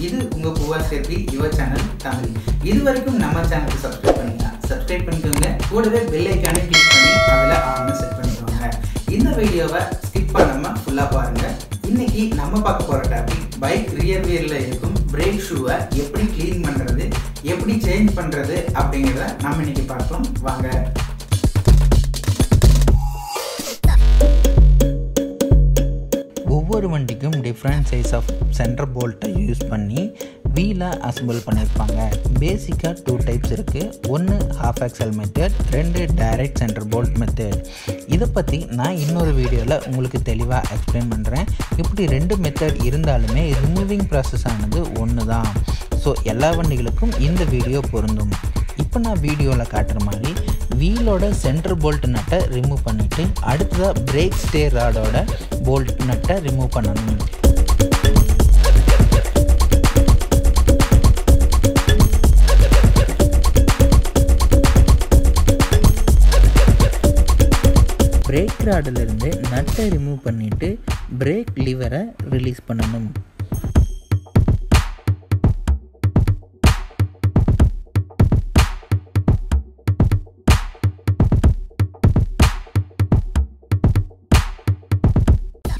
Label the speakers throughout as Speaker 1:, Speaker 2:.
Speaker 1: இது உங்க பூவா சேர்ப்பி யுவர் சேனல் தமிழ். இதுவரைக்கும் நம்ம சேனலுக்கு சப்ஸ்கிரைப் பண்ணிக்கோங்க. கூடவே பெல் ஐகானை கிளிக் பண்ணி அதில் ஆன் செட் பண்ணிக்கோங்க. இந்த வீடியோவை ஸ்கிப் பண்ணாம ஃபுல்லா பாருங்க. இன்னைக்கு நம்ம பார்க்க போற டாபிக் பைக் ரியர் வீல்ல இருக்கும் பிரேக் ஷூவை எப்படி க்ளீன் பண்றது, எப்படி சேஞ்ச் பண்றது அப்படிங்கிறத நம்ம இன்னைக்கு பார்ப்போம். வாங்க.
Speaker 2: ஒவ்வொரு வண்டிக்கும் டிஃப்ரெண்ட் சைஸ் ஆஃப் சென்டர் போல்ட்டை யூஸ் பண்ணி வீலை அசம்பிள் பண்ணியிருப்பாங்க. பேசிக்காக 2 டைப்ஸ் இருக்குது. ஒன்று half axle method, 2 direct center bolt method. இதை பற்றி நான் இன்னொரு வீடியோவில் உங்களுக்கு தெளிவாக எக்ஸ்பிளைன் பண்ணுறேன். இப்படி 2 மெத்தட் இருந்தாலுமே ரிமூவிங் ப்ராசஸ் ஆனது ஒன்று தான். ஸோ எல்லா வண்டிகளுக்கும் இந்த வீடியோ பொருந்தும். இப்போ நான் வீடியோவில் காட்டுற மாதிரி வீலோட சென்டர் போல்ட் நட்டை ரிமூவ் பண்ணிவிட்டு அடுத்ததாக பிரேக் ஸ்டே ராடோட போல்ட் நட்டை ரிமூவ் பண்ணணும். பிரேக் ராடிலிருந்து நட்டை ரிமூவ் பண்ணிவிட்டு பிரேக் லிவரை ரிலீஸ் பண்ணணும்.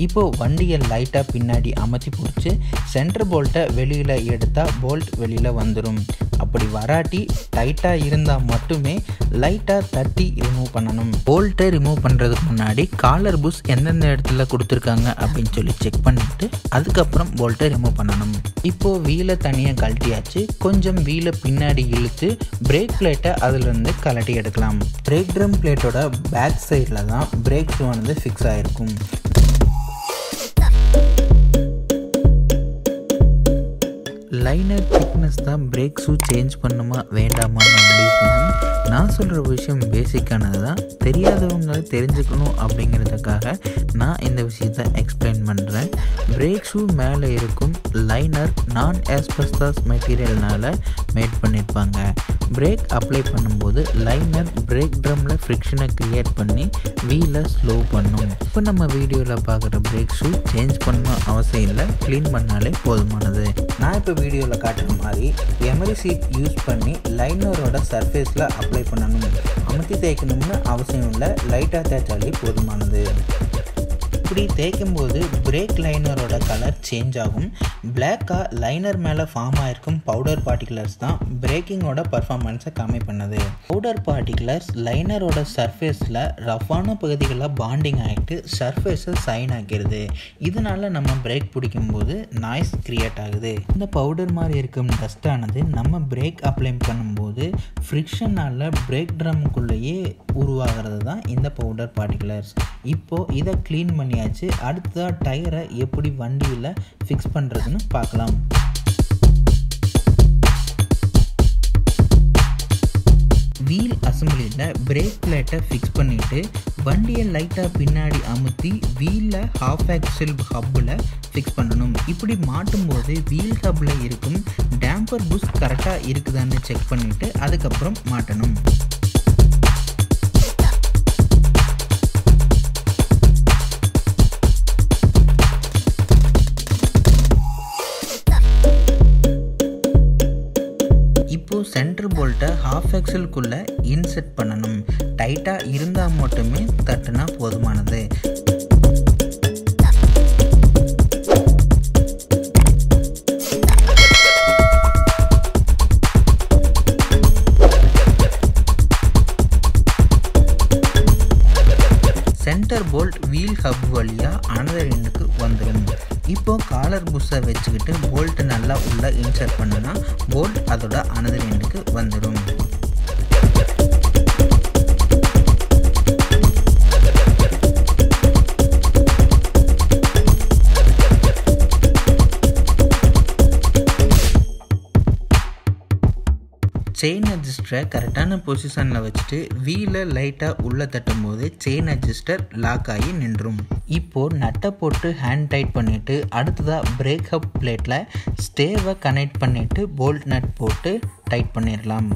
Speaker 2: இப்போது வண்டியை லைட்டாக பின்னாடி அமர்த்தி பிடிச்சி சென்டர் போல்ட்டை வெளியில் எடுத்தால் போல்ட் வெளியில் வந்துடும். அப்படி வராட்டி டைட்டாக இருந்தால் மட்டுமே லைட்டாக தட்டி ரிமூவ் பண்ணணும். போல்ட்டை ரிமூவ் பண்ணுறதுக்கு முன்னாடி காலர் புஷ் எந்தெந்த இடத்துல கொடுத்துருக்காங்க அப்படின்னு சொல்லி செக் பண்ணிவிட்டு அதுக்கப்புறம் போல்ட்டை ரிமூவ் பண்ணணும். இப்போது வீலை தனியாக கழட்டியாச்சு. கொஞ்சம் வீலை பின்னாடி இழுத்து பிரேக் பிளேட்டை அதிலிருந்து கழட்டி எடுக்கலாம். பிரேக் ட்ரம் பிளேட்டோட பேக் சைடில் தான் பிரேக் ஷூ ஆனது ஃபிக்ஸ் ஆகிருக்கும். லைனர் திக்னஸ் தான் பிரேக் ஷூ சேஞ்ச் பண்ணுமா வேண்டாமான்னு முடிவு பண்ணணும். நான் சொல்கிற விஷயம் பேசிக்கானது தான். தெரியாதவங்க தெரிஞ்சுக்கணும் அப்படிங்கிறதுக்காக நான் இந்த விஷயத்தை எக்ஸ்பிளைன் பண்ணுறேன். பிரேக் ஷூ மேலே இருக்கும் லைனர் நான் ஆஸ்பெஸ்டாஸ் மெட்டீரியல்னால் மேட் பண்ணியிருப்பாங்க. பிரேக் அப்ளை பண்ணும்போது லைனர் பிரேக் ட்ரம்மில் ஃப்ரிக்ஷனை க்ரியேட் பண்ணி வீலை ஸ்லோ பண்ணும். இப்போ நம்ம வீடியோவில் பார்க்குற பிரேக் ஷூ சேஞ்ச் பண்ணணும் அவசியம் இல்லை, க்ளீன் பண்ணாலே போதுமானது. நான் இப்போ வீடியோவில் காட்டுற மாதிரி எமரி சீட் யூஸ் பண்ணி லைனரோட சர்ஃபேஸில் அப்ளை பண்ணணும். அமுத்தி தேய்க்கணும்னு அவசியம் இல்லை, லைட்டாக தேய்ச்சாலே போதுமானது. இப்படி தேய்க்கும் போது பிரேக் லைனரோட கலர் சேஞ்ச் ஆகும். பிளாக்காக லைனர் மேலே ஃபார்ம் ஆகிருக்கும் பவுடர் பார்ட்டிகுலர்ஸ் தான் பிரேக்கிங்கோட பர்ஃபார்மன்ஸை கம்மி பண்ணுது. பவுடர் பார்ட்டிகுலர்ஸ் லைனரோட சர்ஃபேஸில் ரஃப்பான பகுதிகளில் பாண்டிங் ஆகிட்டு சர்ஃபேஸை சைன் ஆக்கிடுது. இதனால் நம்ம பிரேக் பிடிக்கும்போது நாய்ஸ் க்ரியேட் ஆகுது. இந்த பவுடர் மாதிரி இருக்கும் டஸ்டானது நம்ம பிரேக் அப்ளை பண்ணும்போது ஃப்ரிக்ஷனால் பிரேக் ட்ரம்குள்ளேயே உருவாகிறது தான் இந்த பவுடர் பார்ட்டிகுலர்ஸ். இப்போது இதை க்ளீன் பண்ணி அடுத்ததாக டயரை எப்படி வண்டியில் ஃபிக்ஸ் பண்ணுறதுன்னு பார்க்கலாம். வீல் அசம்பிளியில் பிரேக் பிளேட்டை ஃபிக்ஸ் பண்ணிவிட்டு வண்டியை லைட்டாக பின்னாடி அமுத்தி வீலில் ஹாஃப் ஆக்சல் ஹப்பில் ஃபிக்ஸ் பண்ணணும். இப்படி மாட்டும் போது வீல் ஹப்பில் இருக்கும் டேம்பர் புஷ் கரெக்டாக இருக்குதான்னு செக் பண்ணிவிட்டு அதுக்கப்புறம் மாட்டணும். இப்போது சென்டர் போல்ட்டை ஹாஃப் எக்ஸலுக்குள்ளே இன்செர்ட் பண்ணணும். டைட்டாக இருந்தால் மட்டுமே தட்டுனா போதுமானது. சென்டர் போல்ட் வீல் ஹப் வழியாக அனதர் எண்டுக்கு வந்துடும். இப்போது காலர் புஷ்ஷை வச்சுக்கிட்டு போல்ட்டு நல்லா உள்ளே இன்சர்ட் பண்ணுனா போல்ட் அதோட அனதர் எண்டுக்கு வந்துடும். செயின் அட்ஜஸ்டரை கரெக்டான பொசிஷனில் வச்சுட்டு வீலை லைட்டாக உள்ளே தட்டும் போது செயின் அட்ஜஸ்டர் லாக் ஆகி நின்றும். இப்போது நட்டை போட்டு ஹேண்ட் டைட் பண்ணிவிட்டு அடுத்ததாக பிரேக் ஹப் பிளேட்டில் ஸ்டேவை கனெக்ட் பண்ணிவிட்டு போல்ட் நட் போட்டு டைட் பண்ணிடலாம்.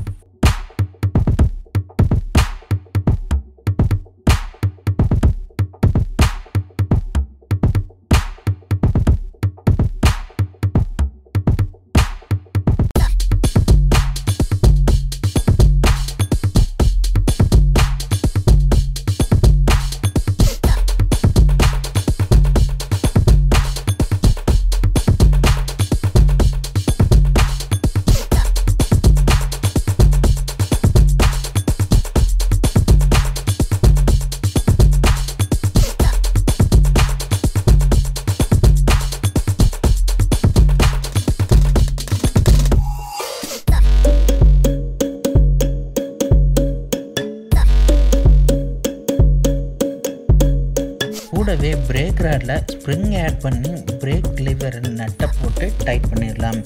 Speaker 2: கூடவே பிரேக் ராடில் ஸ்ப்ரிங் ஆட் பண்ணி பிரேக் லிவர் நட்டை போட்டு டைட் பண்ணிடலாம்.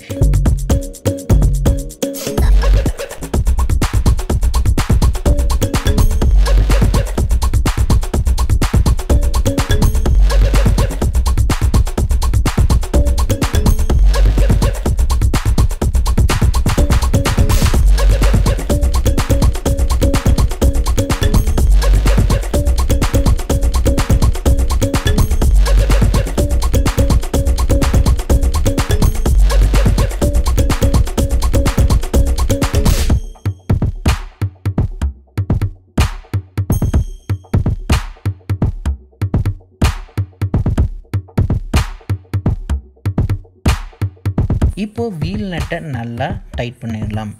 Speaker 2: இப்போ வீல் நட்டை நல்லா டைட் பண்ணிடலாம்.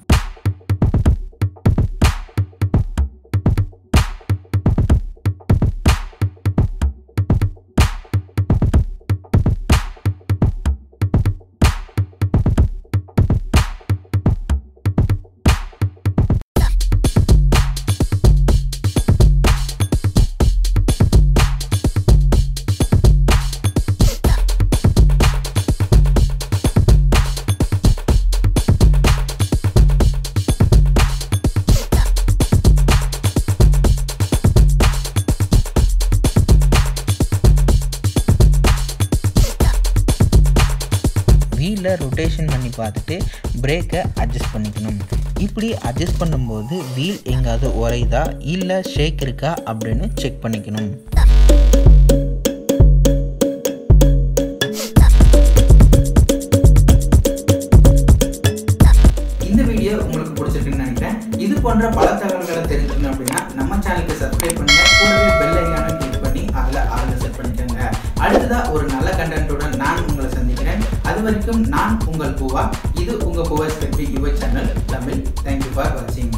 Speaker 2: வீலை ரொட்டேஷன் பண்ணி பார்த்துட்டு பிரேக்கை அட்ஜஸ்ட் பண்ணிக்கணும். இப்படி அட்ஜஸ்ட் பண்ணும்போது வீல் எங்காவது உரையுதா இல்லை ஷேக் இருக்கா அப்படின்னு செக் பண்ணிக்கணும்.
Speaker 1: இந்த வீடியோ உங்களுக்கு பிடிச்சிருக்குன்னு நினைக்கிறேன். இது போன்ற பல தகவல்களை தெரிஞ்சுக்கணும் அப்படின்னா நம்ம சேனலுக்கு சப்ஸ்கிரைப் பண்ணுங்க. கூடவே பெல் ஐகானை கிளிக் பண்ணி அதில் ஆல்ல செட் பண்ணிக்கோங்க. அடுத்ததா ஒரு நல்ல கண்டென்ட்டுடன் நான் உங்களை சந்திக்கிறேன். அது வரைக்கும் நான் உங்கள் பூவா. இது உங்கள் பூவா ஸ்டெப்பி your channel Tamil. Thank you for வாட்சிங்.